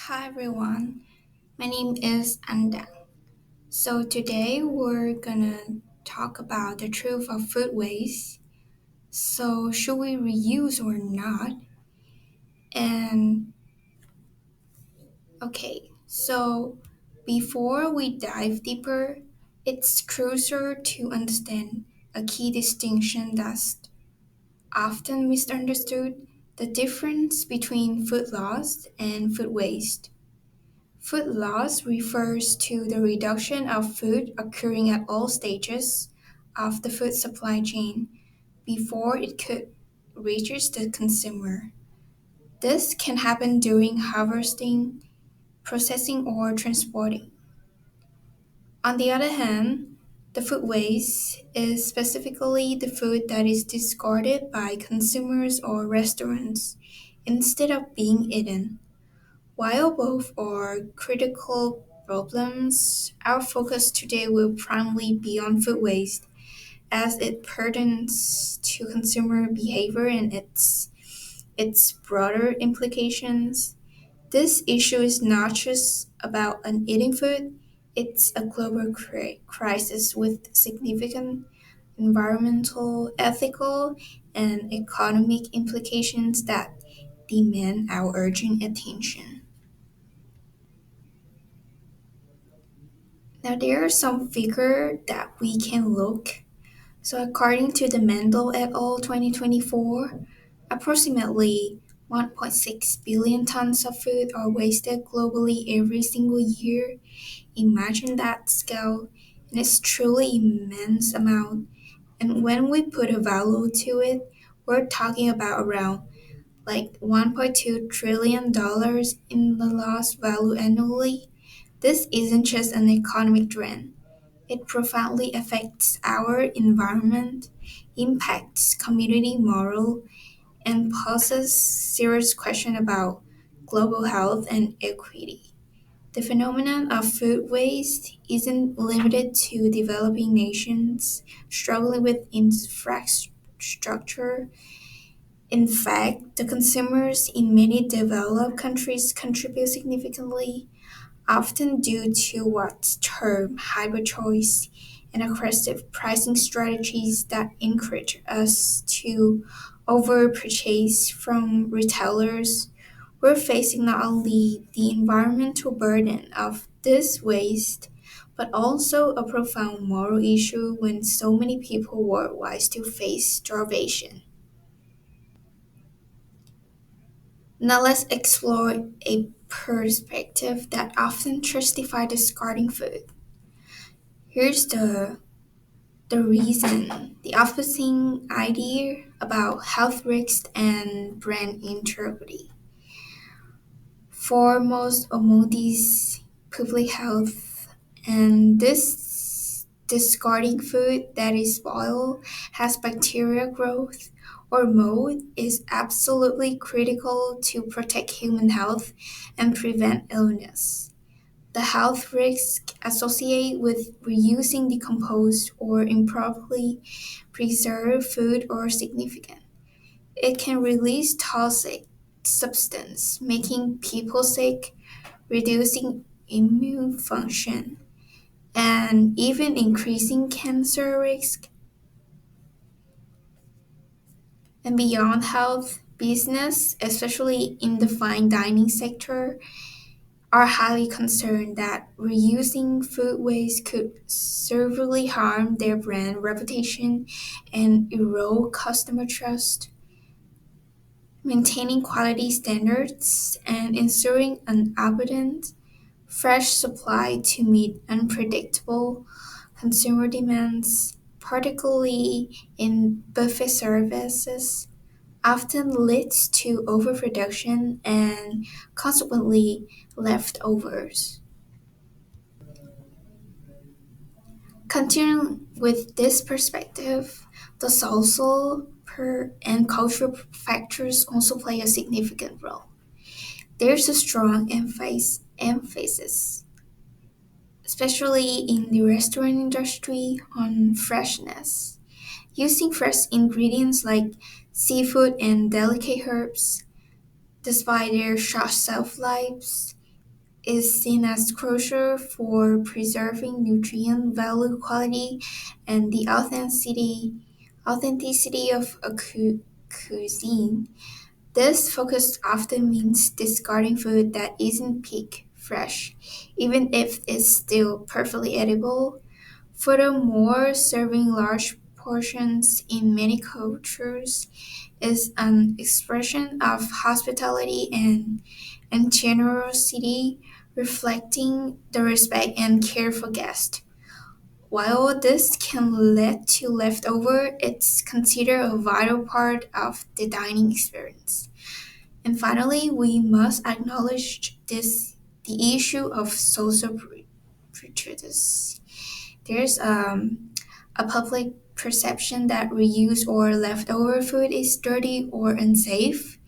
Hi everyone, my name is Anda. So today we're gonna talk about the truth of food waste. So should we reuse or not? And so before we dive deeper, it's crucial to understand a key distinction that's often misunderstood: the difference between food loss and food waste. Food loss refers to the reduction of food occurring at all stages of the food supply chain before it could reach the consumer. This can happen during harvesting, processing, or transporting. On the other hand, the food waste is specifically the food that is discarded by consumers or restaurants instead of being eaten. While both are critical problems, our focus today will primarily be on food waste as it pertains to consumer behavior and its broader implications. This issue is not just about uneaten food, it's a global crisis with significant environmental, ethical, and economic implications that demand our urgent attention. Now, there are some figures that we can look. So, according to the Mendel et al. 2024, approximately 1.6 billion tons of food are wasted globally every single year. Imagine that scale, and it's truly immense amount. And when we put a value to it, we're talking about around like $1.2 trillion in the lost value annually. This isn't just an economic drain. It profoundly affects our environment, impacts community morale, and poses serious questions about global health and equity. The phenomenon of food waste isn't limited to developing nations struggling with infrastructure. In fact, the consumers in many developed countries contribute significantly, often due to what's termed hyper choice and aggressive pricing strategies that encourage us to overpurchase from retailers. We're facing not only the environmental burden of this waste, but also a profound moral issue when so many people worldwide still face starvation. Now let's explore a perspective that often justifies discarding food. Here's the reason, the opposing idea about health risks and brand integrity. Foremost among these, public health, and this discarding food that is spoiled, has bacteria growth, or mold is absolutely critical to protect human health and prevent illness. The health risks associated with reusing decomposed or improperly preserved food are significant. It can release toxic substance, making people sick, reducing immune function, and even increasing cancer risk. And beyond health, business, especially in the fine dining sector, are highly concerned that reusing food waste could severely harm their brand reputation and erode customer trust. Maintaining quality standards and ensuring an abundant, fresh supply to meet unpredictable consumer demands, particularly in buffet services, often leads to overproduction and consequently leftovers. Continuing with this perspective, the social and cultural factors also play a significant role. There's a strong emphasis, especially in the restaurant industry, on freshness. Using fresh ingredients like seafood and delicate herbs, despite their short shelf lives, is seen as crucial for preserving nutrient value quality and the authenticity of a cuisine. This focus often means discarding food that isn't peak fresh, even if it's still perfectly edible. Furthermore, serving large portions in many cultures is an expression of hospitality and generosity, reflecting the respect and care for guests. While this can lead to leftover, it's considered a vital part of the dining experience. And finally, we must acknowledge the issue of social prejudice. There's a public perception that reused or leftover food is dirty or unsafe,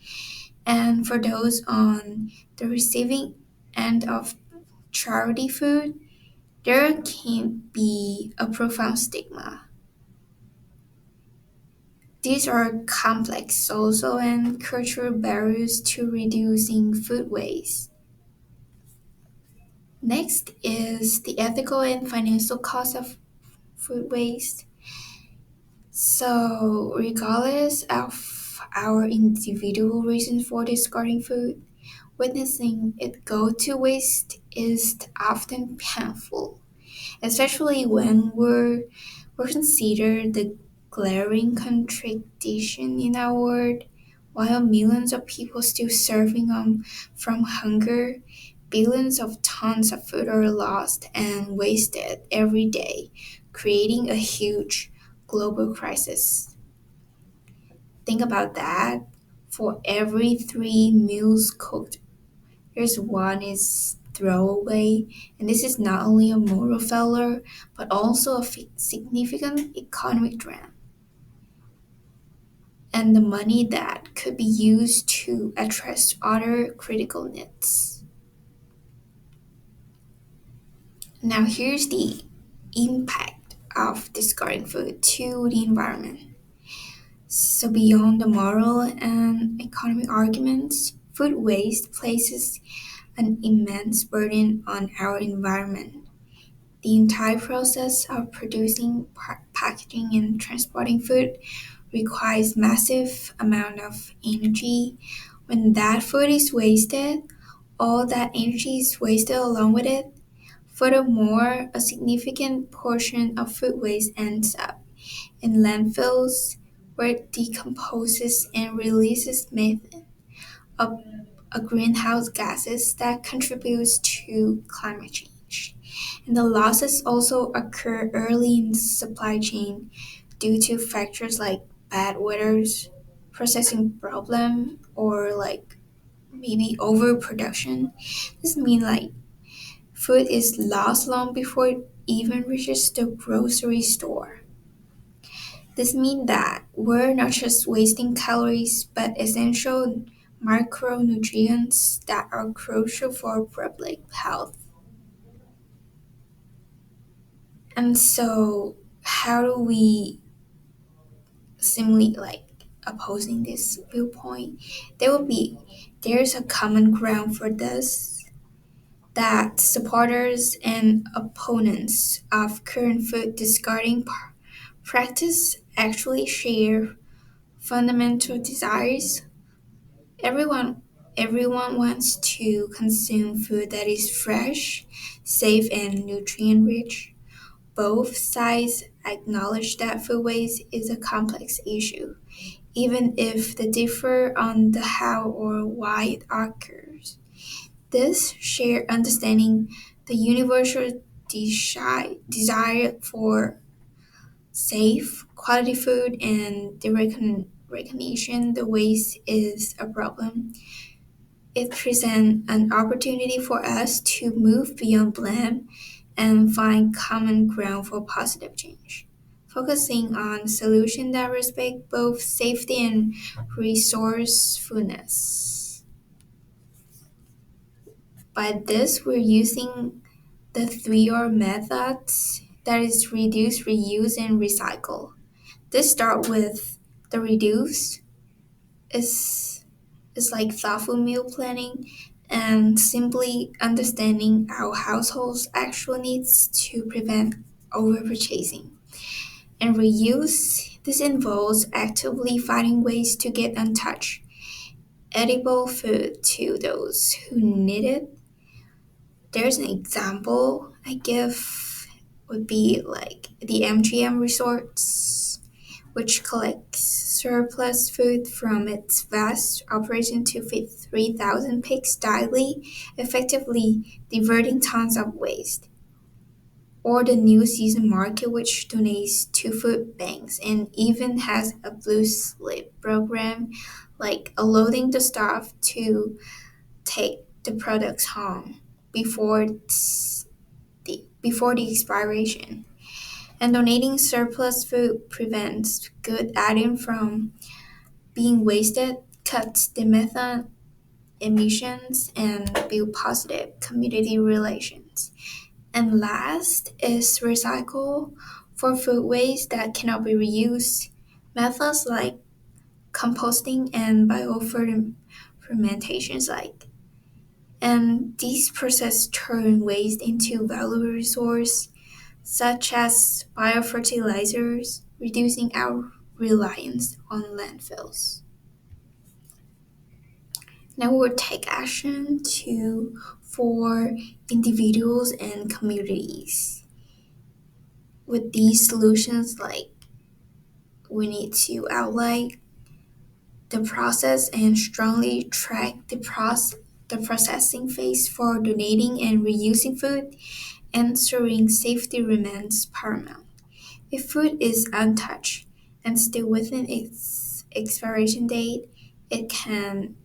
and for those on the receiving end of charity food, there can be a profound stigma. These are complex social and cultural barriers to reducing food waste. Next is the ethical and financial cost of food waste. So, regardless of our individual reasons for discarding food, witnessing it go to waste is often painful, especially when we're considered the glaring contradiction in our world. While millions of people still serving from hunger, billions of tons of food are lost and wasted every day, creating a huge global crisis. Think about that. For every three meals cooked, there's one is throwaway, and this is not only a moral failure, but also a significant economic drain. And the money that could be used to address other critical needs. Now, here's the impact of discarding food to the environment. So, beyond the moral and economic arguments, food waste places an immense burden on our environment. The entire process of producing, packaging, and transporting food requires massive amount of energy. When that food is wasted, all that energy is wasted along with it. Furthermore, a significant portion of food waste ends up in landfills where it decomposes and releases methane, a, a greenhouse gases that contributes to climate change. And the losses also occur early in the supply chain due to factors like bad weathers, processing problem, or like maybe overproduction. This means like food is lost long before it even reaches the grocery store. This means that we're not just wasting calories, but essential micronutrients that are crucial for public health. And so, how do we seemingly like opposing this viewpoint? There's a common ground for this that supporters and opponents of current food discarding practice actually share fundamental desires. Everyone everyone wants to consume food that is fresh, safe and nutrient rich. Both sides acknowledge that food waste is a complex issue, even if they differ on the how or why it occurs. This shared understanding, the universal desire for safe, quality food, and the recognition the waste is a problem, it presents an opportunity for us to move beyond blame and find common ground for positive change, focusing on solutions that respect both safety and resourcefulness. By this, we're using the three R methods that is reduce, reuse, and recycle. This start with the reduce is like thoughtful meal planning, and simply understanding our household's actual needs to prevent overpurchasing. And reuse, this involves actively finding ways to get untouched, edible food to those who need it. There's an example I give would be like the MGM resorts, which collects surplus food from its vast operation to feed 3,000 pigs daily, effectively diverting tons of waste. Or the New Season Market, which donates to food banks and even has a blue slip program, like allowing the staff to take the products home before the expiration. And donating surplus food prevents good item from being wasted, cuts the methane emissions, and build positive community relations. And last is recycle for food waste that cannot be reused. Methods like composting and biofermentations and these processes turn waste into valuable resource such as biofertilizers, reducing our reliance on landfills. Now we'll take action for individuals and communities. With these solutions, like we need to outline the process and strongly track the processing phase for donating and reusing food, ensuring safety remains paramount. If food is untouched and still within its expiration date, it can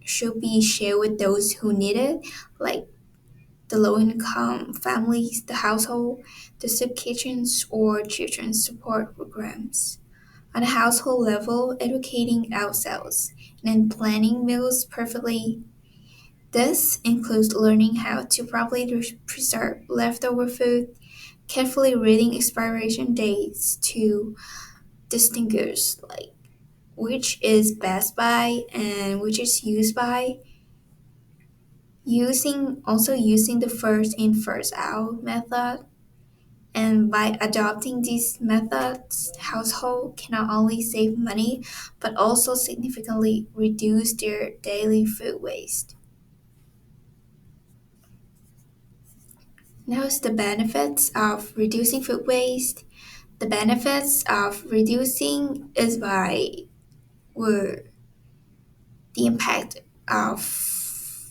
should be shared with those who need it, like the low-income families, the household, the soup kitchens, or children's support programs. On a household level, educating ourselves and then planning meals perfectly. This includes learning how to properly preserve leftover food, carefully reading expiration dates to distinguish like which is best by and which is used by, using the first in first out method. And by adopting these methods, households can not only save money but also significantly reduce their daily food waste. Now is the benefits of reducing food waste. The benefits of reducing is by were the impact of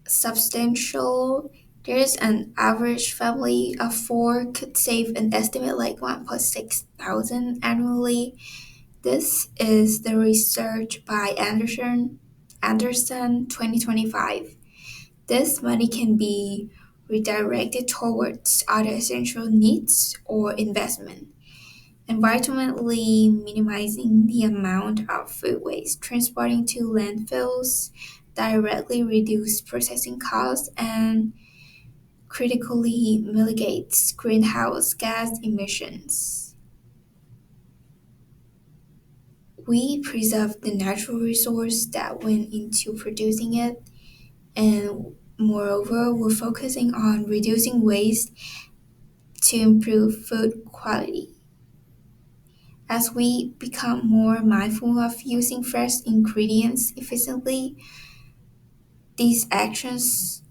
substantial. There's an average family of four could save an estimate like 1.6 thousand annually. This is the research by Anderson 2025. This money can be redirected towards other essential needs or investment. Environmentally minimizing the amount of food waste transporting to landfills directly reduce processing costs and critically mitigates greenhouse gas emissions. We preserve the natural resource that went into producing it, and moreover, we're focusing on reducing waste to improve food quality. As we become more mindful of using fresh ingredients efficiently, these actions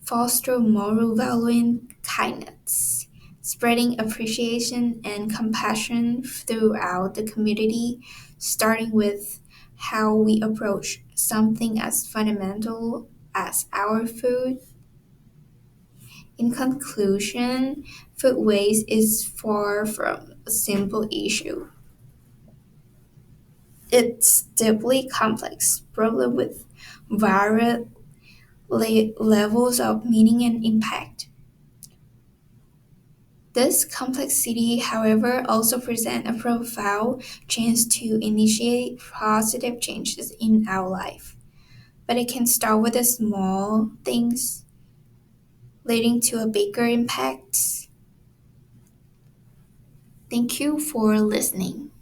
foster moral value and kindness, spreading appreciation and compassion throughout the community, starting with how we approach something as fundamental as our food. In conclusion, food waste is far from a simple issue. It's deeply complex problem with varied levels of meaning and impact. This complexity, however, also presents a profound chance to initiate positive changes in our life. But it can start with the small things, leading to a bigger impact. Thank you for listening.